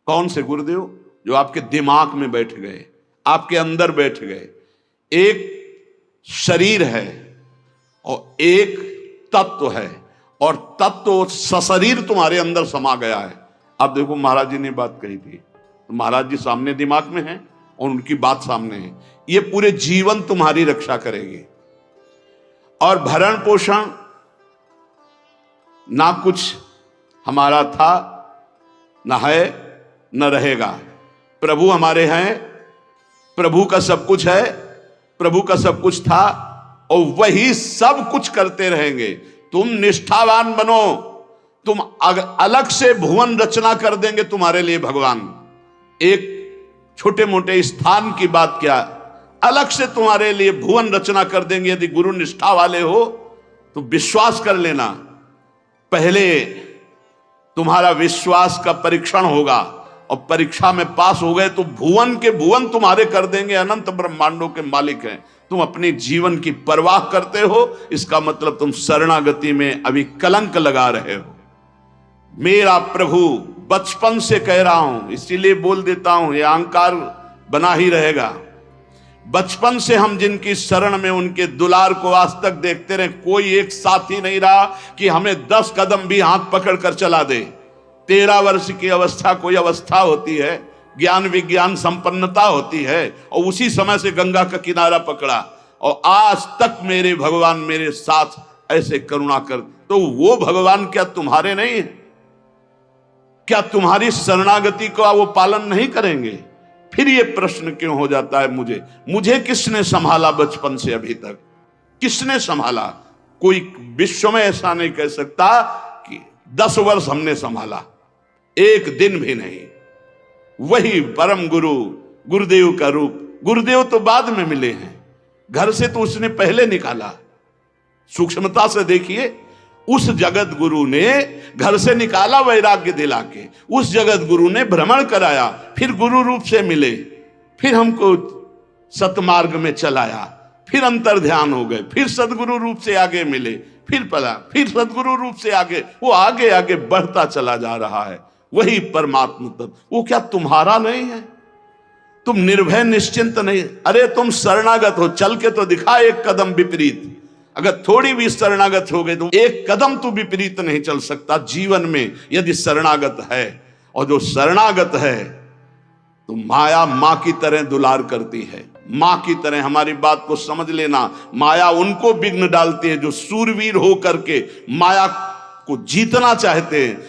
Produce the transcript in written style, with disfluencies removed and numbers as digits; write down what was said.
कौन से गुरुदेव? जो आपके दिमाग में बैठ गए, आपके अंदर बैठ गए। एक शरीर है और एक तत्व है, और तत्व सशरीर तुम्हारे अंदर समा गया है। अब देखो, महाराज जी ने बात कही थी, तो महाराज जी सामने दिमाग में है और उनकी बात सामने है। ये पूरे जीवन तुम्हारी रक्षा करेगी। और भरण पोषण ना कुछ हमारा था, ना है, न रहेगा। प्रभु हमारे हैं, प्रभु का सब कुछ है, प्रभु का सब कुछ था, और वही सब कुछ करते रहेंगे। तुम निष्ठावान बनो, तुम अलग से भुवन रचना कर देंगे तुम्हारे लिए भगवान। एक छोटे मोटे स्थान की बात क्या, अलग से तुम्हारे लिए भुवन रचना कर देंगे। यदि गुरु निष्ठा वाले हो तो विश्वास कर लेना, पहले तुम्हारा विश्वास का परीक्षण होगा, और परीक्षा में पास हो गए तो भुवन के भुवन तुम्हारे कर देंगे। अनंत ब्रह्मांडों के मालिक हैं। तुम अपने जीवन की परवाह करते हो, इसका मतलब तुम शरणागति में अभी कलंक लगा रहे हो। मेरा प्रभु बचपन से कह रहा हूं, इसीलिए बोल देता हूं, यह अहंकार बना ही रहेगा। बचपन से हम जिनकी शरण में, उनके दुलार को आज तक देखते रहे। कोई एक साथी नहीं रहा कि हमें 10 कदम भी हाथ पकड़ कर चला दे। 13 वर्ष की अवस्था कोई अवस्था होती है, ज्ञान विज्ञान संपन्नता होती है, और उसी समय से गंगा का किनारा पकड़ा, और आज तक मेरे भगवान मेरे साथ ऐसे करुणा कर। तो वो भगवान क्या तुम्हारे नहीं है? क्या तुम्हारी शरणागति का वो पालन नहीं करेंगे? फिर ये प्रश्न क्यों हो जाता है मुझे किसने संभाला बचपन से अभी तक? किसने संभाला? कोई विश्व में ऐसा नहीं कह सकता कि 10 वर्ष हमने संभाला, एक दिन भी नहीं। वही परम गुरु, गुरुदेव का रूप। गुरुदेव तो बाद में मिले हैं, घर से तो उसने पहले निकाला। सूक्ष्मता से देखिए, उस जगत गुरु ने घर से निकाला वैराग्य दिला के, उस जगत गुरु ने भ्रमण कराया, फिर गुरु रूप से मिले, फिर हमको सतमार्ग में चलाया, फिर अंतर ध्यान हो गए, फिर सदगुरु रूप से आगे मिले, फिर पला, फिर सदगुरु रूप से आगे, वो आगे आगे बढ़ता चला जा रहा है। वही परमात्मा तत्व। वो क्या तुम्हारा नहीं है? तुम निर्भय निश्चिंत नहीं? अरे तुम शरणागत हो, चल के तो दिखा एक कदम विपरीत। अगर थोड़ी भी शरणागत हो गए तो एक कदम तो विपरीत नहीं चल सकता जीवन में, यदि शरणागत है। और जो शरणागत है तो माया मां की तरह दुलार करती है, मां की तरह। हमारी बात को समझ लेना, माया उनको विघ्न डालती है जो सूरवीर हो करके माया को जीतना चाहते हैं।